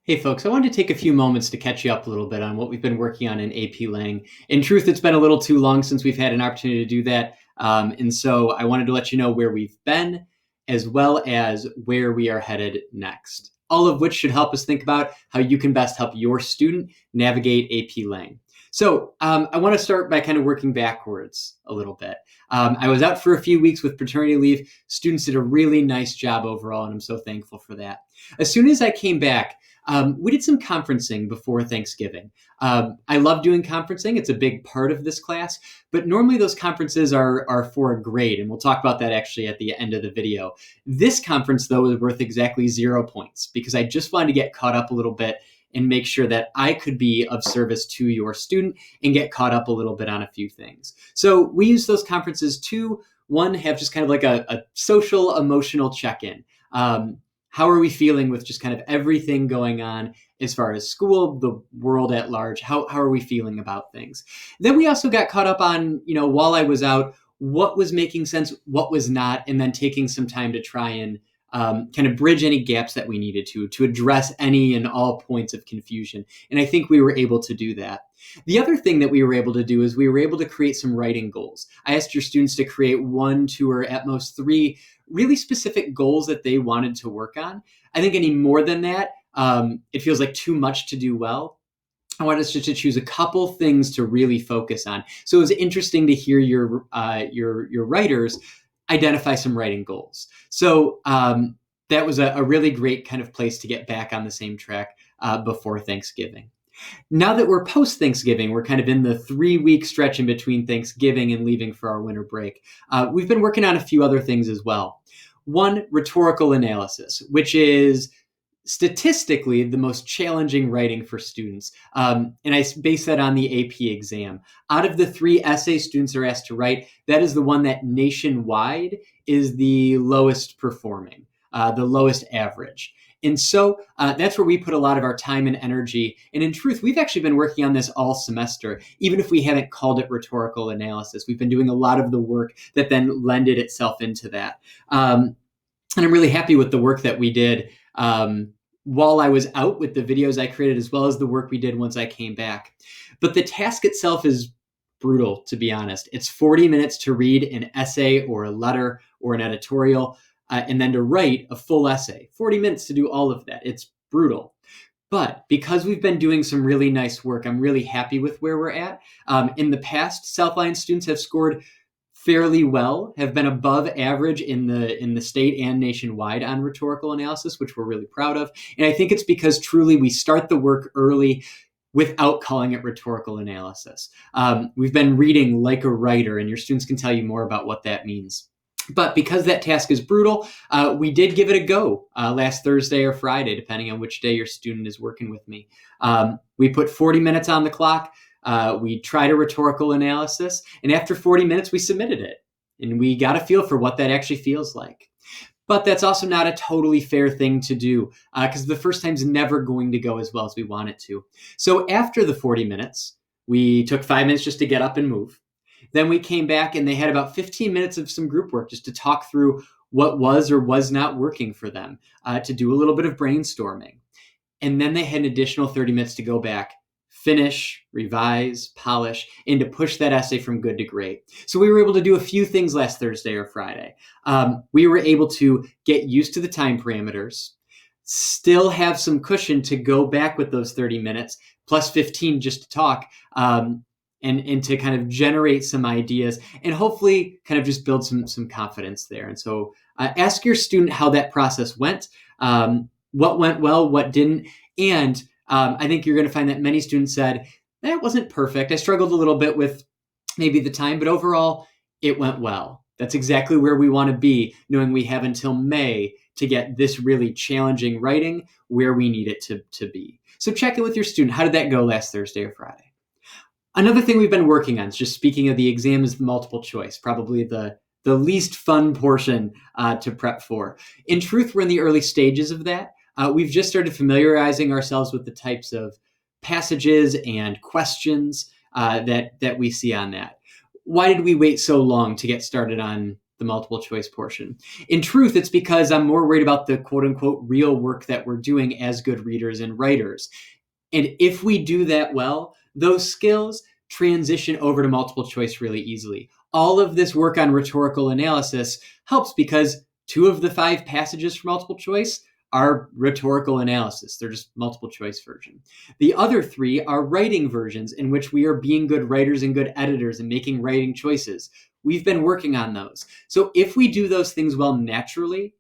Hey folks, I wanted to take a few moments to catch you up a little bit on what we've been working on in AP Lang. In truth, it's been a little too long since we've had an opportunity to do that. And so I wanted to let you know where we've been, as well as where we are headed next. All of which should help us think about how you can best help your student navigate AP Lang. So I want to start by kind of working backwards a little bit. I was out for a few weeks with paternity leave. Students did a really nice job overall, and I'm so thankful for that. As soon as I came back, we did some conferencing before Thanksgiving. I love doing conferencing. It's a big part of this class, but normally those conferences are for a grade, and we'll talk about that actually at the end of the video. This conference, though, is worth exactly 0 points because I just wanted to get caught up a little bit and make sure that I could be of service to your student and get caught up a little bit on a few things. So we use those conferences to, one, have just kind of like a social, emotional check-in. How are we feeling with just kind of everything going on as far as school, the world at large? How are we feeling about things? Then we also got caught up on, while I was out, what was making sense, what was not, and then taking some time to try and kind of bridge any gaps that we needed to address any and all points of confusion. And I think we were able to do that. The other thing that we were able to do is we were able to create some writing goals. I asked your students to create 1, 2, or at most 3 really specific goals that they wanted to work on. I think any more than that, it feels like too much to do well. I wanted us just to choose a couple things to really focus on. So it was interesting to hear your writers identify some writing goals. So that was a really great kind of place to get back on the same track before Thanksgiving. Now that we're post-Thanksgiving, we're kind of in the 3-week stretch in between Thanksgiving and leaving for our winter break. We've been working on a few other things as well. One, rhetorical analysis, which is statistically the most challenging writing for students. And I base that on the AP exam. Out of the 3 essays students are asked to write, that is the one that nationwide is the lowest performing, the lowest average. And so that's where we put a lot of our time and energy. And in truth, we've actually been working on this all semester, even if we haven't called it rhetorical analysis. We've been doing a lot of the work that then lended itself into that. And I'm really happy with the work that we did while I was out with the videos I created, as well as the work we did once I came back. But the task itself is brutal, to be honest. It's 40 minutes to read an essay or a letter or an editorial, and then to write a full essay. 40 minutes to do all of that. It's brutal. But because we've been doing some really nice work, I'm really happy with where we're at. In the past, South Lyon students have scored fairly well, have been above average in the state and nationwide on rhetorical analysis, which we're really proud of. And I think it's because truly we start the work early without calling it rhetorical analysis. We've been reading like a writer, and your students can tell you more about what that means. But because that task is brutal, we did give it a go last Thursday or Friday, depending on which day your student is working with me. We put 40 minutes on the clock. We tried a rhetorical analysis, and after 40 minutes, we submitted it. And we got a feel for what that actually feels like. But that's also not a totally fair thing to do because the first time's never going to go as well as we want it to. So after the 40 minutes, we took 5 minutes just to get up and move. Then we came back and they had about 15 minutes of some group work just to talk through what was or was not working for them, to do a little bit of brainstorming. And then they had an additional 30 minutes to go back, finish, revise, polish, and to push that essay from good to great. So we were able to do a few things last Thursday or Friday. We were able to get used to the time parameters, still have some cushion to go back with those 30 minutes, plus 15 just to talk, and to kind of generate some ideas and hopefully kind of just build some confidence there. And so ask your student how that process went, what went well, what didn't. And I think you're going to find that many students said, that wasn't perfect. I struggled a little bit with maybe the time, but overall it went well. That's exactly where we want to be, knowing we have until May to get this really challenging writing where we need it to be. So check in with your student. How did that go last Thursday or Friday? Another thing we've been working on, just speaking of the exam, is multiple choice, probably the least fun portion to prep for. In truth, we're in the early stages of that. We've just started familiarizing ourselves with the types of passages and questions that we see on that. Why did we wait so long to get started on the multiple choice portion. In truth, it's because I'm more worried about the quote unquote real work that we're doing as good readers and writers. And if we do that well, those skills transition over to multiple choice really easily. All of this work on rhetorical analysis helps because 2 of the 5 passages for multiple choice are rhetorical analysis. They're just multiple choice version. The other 3 are writing versions in which we are being good writers and good editors and making writing choices. We've been working on those. So if we do those things well naturally,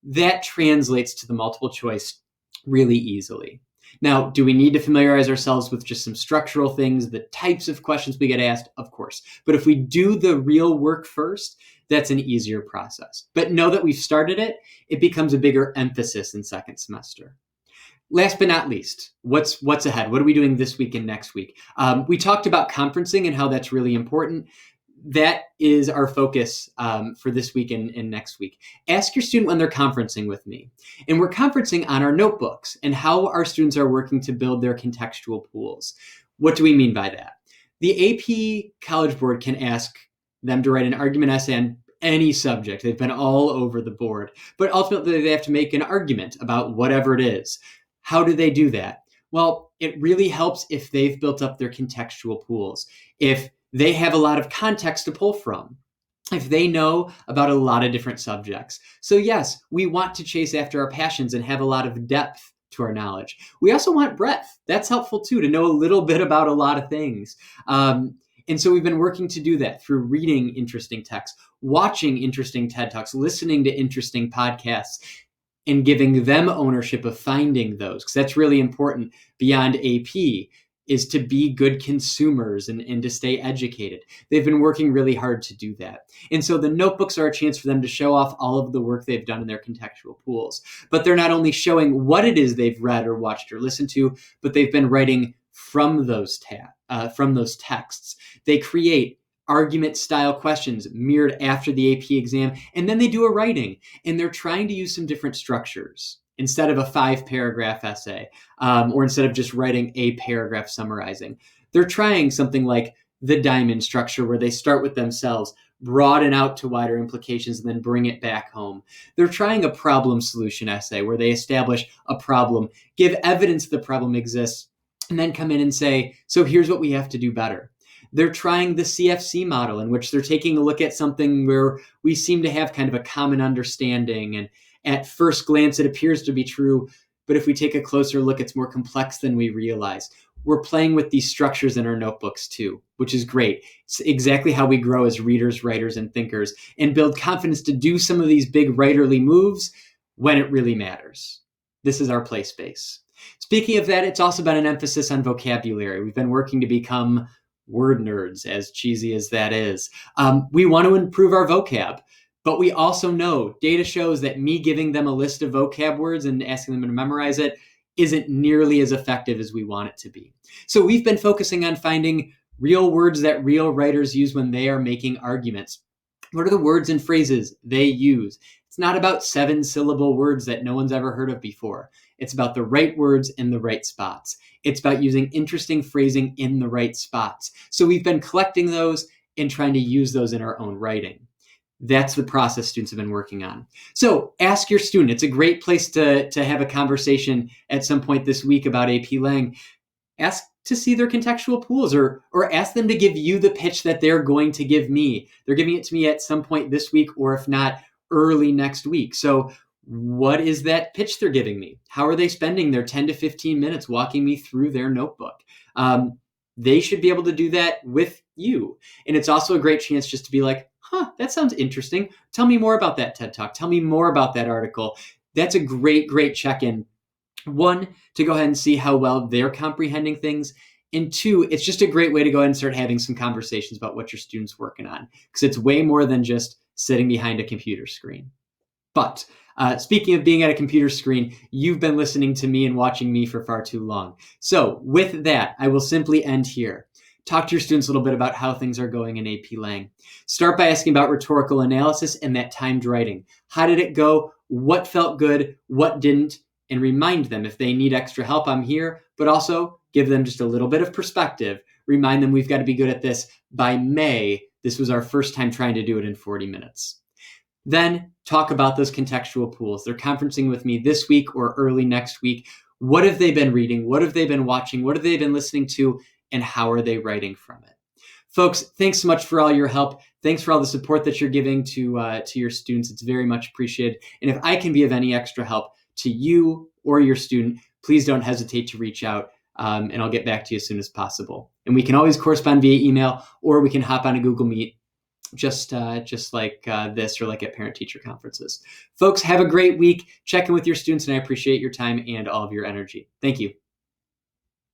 that translates to the multiple choice really easily. Now, do we need to familiarize ourselves with just some structural things, the types of questions we get asked? Of course. But if we do the real work first, that's an easier process. But know that we've started it, it becomes a bigger emphasis in second semester. Last but not least, what's ahead? What are we doing this week and next week? We talked about conferencing and how that's really important. That is our focus for this week and next week. Ask your student when they're conferencing with me. And we're conferencing on our notebooks and how our students are working to build their contextual pools. What do we mean by that? The AP College Board can ask them to write an argument essay on any subject. They've been all over the board. But ultimately, they have to make an argument about whatever it is. How do they do that? Well, it really helps if they've built up their contextual pools. If they have a lot of context to pull from, if they know about a lot of different subjects. So yes, we want to chase after our passions and have a lot of depth to our knowledge. We also want breadth. That's helpful too, to know a little bit about a lot of things. And so we've been working to do that through reading interesting texts, watching interesting TED Talks, listening to interesting podcasts, and giving them ownership of finding those, because that's really important beyond AP, is to be good consumers and to stay educated. They've been working really hard to do that. And so the notebooks are a chance for them to show off all of the work they've done in their contextual pools. But they're not only showing what it is they've read or watched or listened to, but they've been writing from those texts. They create argument-style questions mirrored after the AP exam, and then they do a writing. And they're trying to use some different structures instead of a 5-paragraph essay, or instead of just writing a paragraph summarizing. They're trying something like the diamond structure, where they start with themselves, broaden out to wider implications, and then bring it back home. They're trying a problem solution essay, where they establish a problem, give evidence the problem exists, and then come in and say, so here's what we have to do better. They're trying the CFC model, in which they're taking a look at something where we seem to have kind of a common understanding, and at first glance, it appears to be true, but if we take a closer look, it's more complex than we realize. We're playing with these structures in our notebooks too, which is great. It's exactly how we grow as readers, writers, and thinkers, and build confidence to do some of these big writerly moves when it really matters. This is our play space. Speaking of that, it's also been an emphasis on vocabulary. We've been working to become word nerds, as cheesy as that is. We want to improve our vocab. But we also know data shows that me giving them a list of vocab words and asking them to memorize it isn't nearly as effective as we want it to be. So we've been focusing on finding real words that real writers use when they are making arguments. What are the words and phrases they use? It's not about 7-syllable words that no one's ever heard of before. It's about the right words in the right spots. It's about using interesting phrasing in the right spots. So we've been collecting those and trying to use those in our own writing. That's the process students have been working on. So ask your student. It's a great place to have a conversation at some point this week about AP Lang. Ask to see their contextual pools, or ask them to give you the pitch that they're going to give me. They're giving it to me at some point this week, or if not, early next week. So what is that pitch they're giving me? How are they spending their 10 to 15 minutes walking me through their notebook? They should be able to do that with you. And it's also a great chance just to be like, that sounds interesting. Tell me more about that TED Talk. Tell me more about that article. That's a great, great check-in. 1, to go ahead and see how well they're comprehending things. And 2, it's just a great way to go ahead and start having some conversations about what your student's working on, because it's way more than just sitting behind a computer screen. But speaking of being at a computer screen, you've been listening to me and watching me for far too long. So with that, I will simply end here. Talk to your students a little bit about how things are going in AP Lang. Start by asking about rhetorical analysis and that timed writing. How did it go? What felt good? What didn't? And remind them, if they need extra help, I'm here, but also give them just a little bit of perspective. Remind them we've got to be good at this by May. This was our first time trying to do it in 40 minutes. Then talk about those contextual pools. They're conferencing with me this week or early next week. What have they been reading? What have they been watching? What have they been listening to? And how are they writing from it? Folks, thanks so much for all your help. Thanks for all the support that you're giving to your students. It's very much appreciated. And if I can be of any extra help to you or your student, please don't hesitate to reach out, and I'll get back to you as soon as possible. And we can always correspond via email, or we can hop on a Google Meet, just like this, or like at parent-teacher conferences. Folks, have a great week. Check in with your students, and I appreciate your time and all of your energy. Thank you.